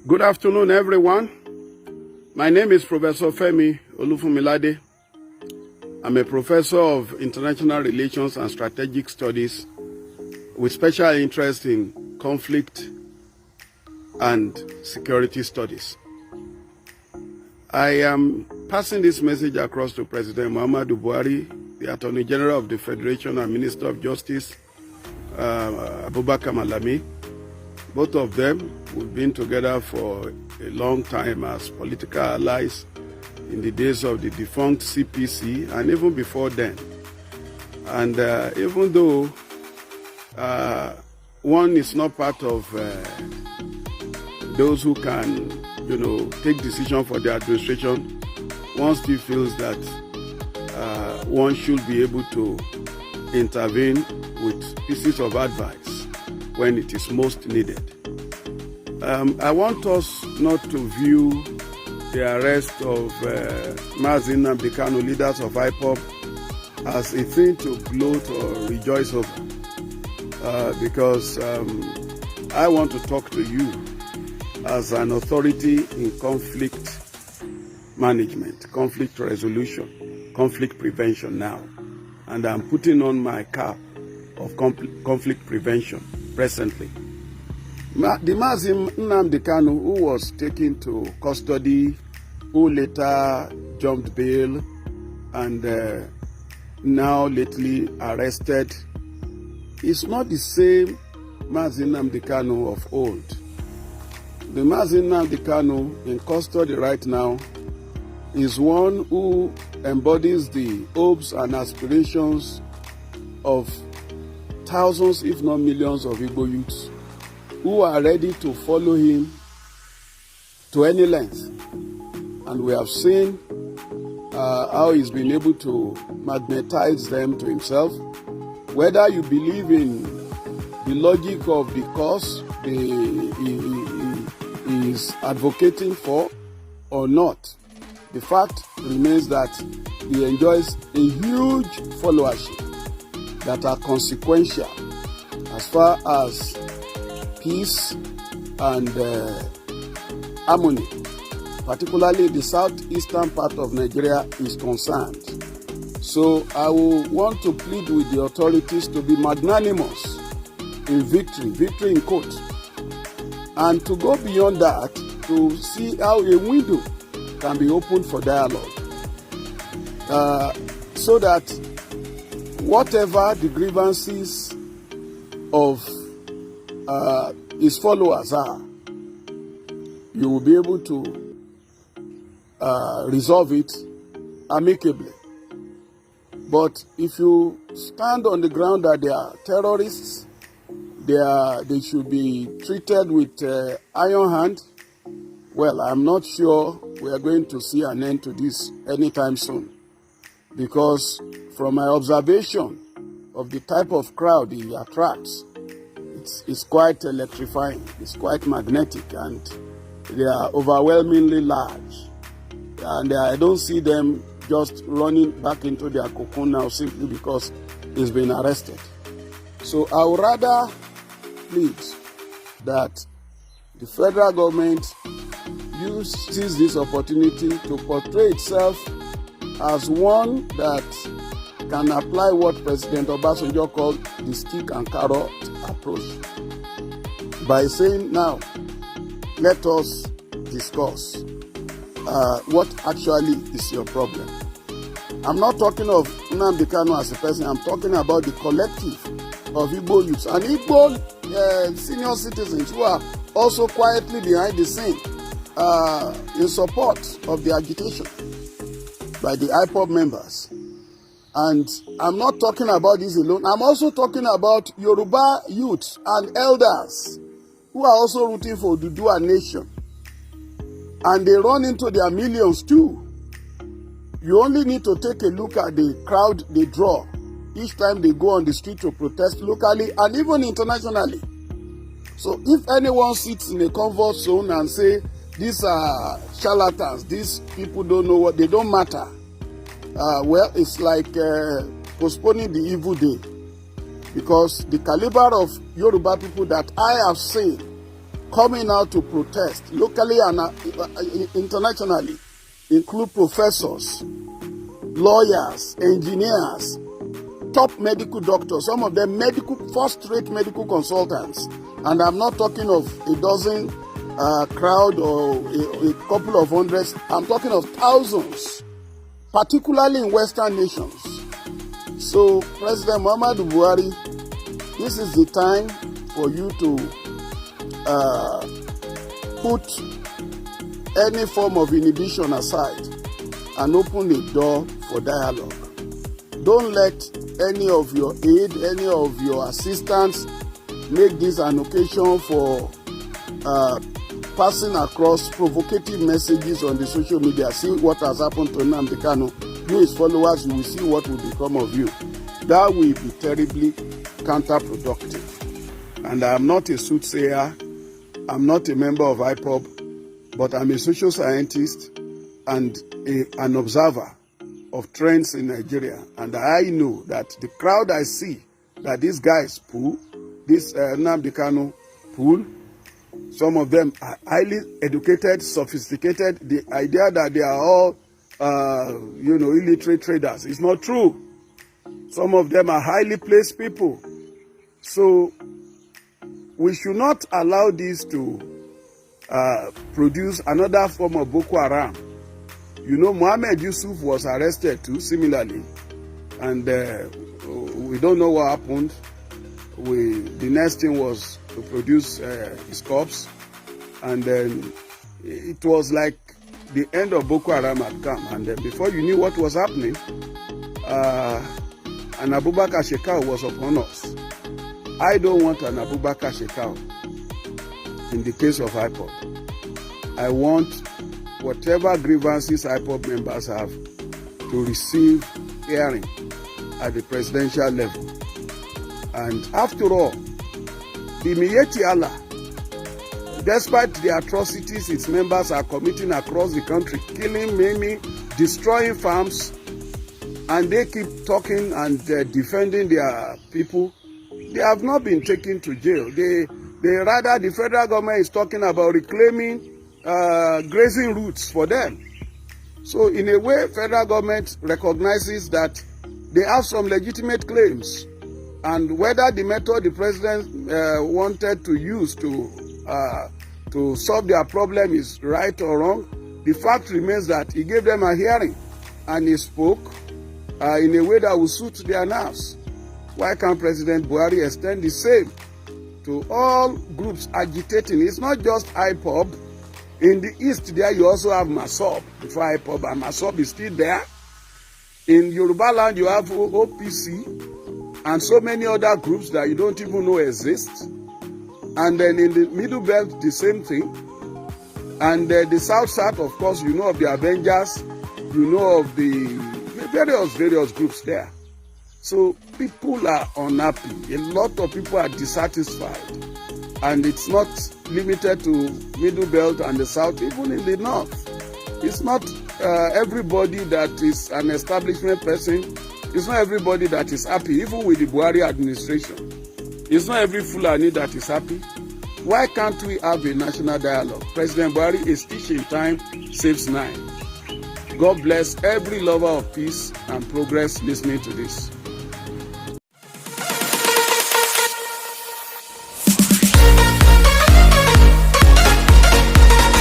Good afternoon, everyone. My name is Professor Femi Olufumilade. I'm a professor of international relations and strategic studies with special interest in conflict and security studies. I am passing this message across to President Muhammadu Buhari, the Attorney General of the Federation and Minister of Justice, Abubakar Malami. Both of them, we've been together for a long time as political allies in the days of the defunct CPC and even before then. And even though one is not part of those who can, take decision for the administration, one still feels that one should be able to intervene with pieces of advice when it is most needed. I want us not to view the arrest of Mazi Nnamdi Kanu, leaders of IPOB, as a thing to gloat or rejoice over, because I want to talk to you as an authority in conflict management, conflict resolution, conflict prevention now. And I'm putting on my cap of conflict prevention presently. The Mazi Nnamdi Kanu, who was taken to custody, who later jumped bail, and now lately arrested, is not the same Mazi Nnamdi Kanu of old. The Mazi Nnamdi Kanu in custody right now is one who embodies the hopes and aspirations of thousands, if not millions, of Igbo youths who are ready to follow him to any length. And we have seen how he's been able to magnetize them to himself. Whether you believe in the logic of the cause he is advocating for or not, the fact remains that he enjoys a huge followership that are consequential as far as peace and harmony, particularly the southeastern part of Nigeria, is concerned. So I will want to plead with the authorities to be magnanimous in victory in court, and to go beyond that to see how a window can be opened for dialogue, so that whatever the grievances of his followers are, you will be able to resolve it amicably. But if you stand on the ground that they are terrorists, they should be treated with iron hand, well, I'm not sure we are going to see an end to this anytime soon. Because from my observation of the type of crowd he attracts, it's quite electrifying, it's quite magnetic, and they are overwhelmingly large. And I don't see them just running back into their cocoon now simply because he's been arrested. So I would rather plead that the federal government uses this opportunity to portray itself as one that can apply what President Obasanjo called the stick and carrot approach, by saying, now, let us discuss what actually is your problem. I'm not talking of Nnamdi Kanu as a person, I'm talking about the collective of Igbo youths and Igbo senior citizens who are also quietly behind the scene in support of the agitation by the IPOB members. And I'm not talking about this alone. I'm also talking about Yoruba youths and elders who are also rooting for Oduduwa nation. And they run into their millions too. You only need to take a look at the crowd they draw each time they go on the street to protest locally and even internationally. So if anyone sits in a comfort zone and say, these are charlatans, these people don't know what, they don't matter, well, it's like postponing the evil day. Because the caliber of Yoruba people that I have seen coming out to protest locally and internationally include professors, lawyers, engineers, top medical doctors, some of them first-rate medical consultants. And I'm not talking of a dozen crowd or a couple of hundreds. I'm talking of thousands, particularly in Western nations. So, President Muhammadu Buhari, this is the time for you to put any form of inhibition aside and open the door for dialogue. Don't let any of your aid, any of your assistants make this an occasion for passing across provocative messages on the social media. See what has happened to Nnamdi Kanu. You, his followers, you will see what will become of you. That will be terribly counterproductive. And I am not a soothsayer. I'm not a member of IPOB, but I'm a social scientist and an observer of trends in Nigeria. And I know that the crowd I see that these guys pull, this Nnamdi Kanu pull, some of them are highly educated, sophisticated. The idea that they are all, illiterate traders is not true. Some of them are highly placed people. So we should not allow this to produce another form of Boko Haram. You know, Mohammed Yusuf was arrested too, similarly. And we don't know what happened. The next thing was to produce his corpse. And then it was like the end of Boko Haram had come. And then before you knew what was happening, an Abubakar Shekau was upon us. I don't want an Abubakar Shekau in the case of IPOB. I want whatever grievances IPOB members have to receive hearing at the presidential level. And after all, the Miyetti Allah, despite the atrocities its members are committing across the country, killing, maiming, destroying farms, and they keep talking and defending their people, they have not been taken to jail. Rather, the federal government is talking about reclaiming grazing routes for them. So in a way, federal government recognizes that they have some legitimate claims. And whether the method the president wanted to use to solve their problem is right or wrong, the fact remains that he gave them a hearing and he spoke in a way that will suit their nerves. Why can't President Buhari extend the same to all groups agitating? It's not just IPOB. In the east there, you also have MASOB before IPOB, and MASOB is still there. In Yoruba land, you have OPC and so many other groups that you don't even know exist. And then in the Middle Belt, the same thing. And the South, of course, you know of the Avengers, you know of the various groups there. So people are unhappy. A lot of people are dissatisfied. And it's not limited to Middle Belt and the South, even in the North. It's not everybody that is an establishment person. It's not everybody that is happy, even with the Buhari administration. It's not every Fulani that is happy. Why can't we have a national dialogue? President Buhari is teaching time saves 9. God bless every lover of peace and progress listening to this.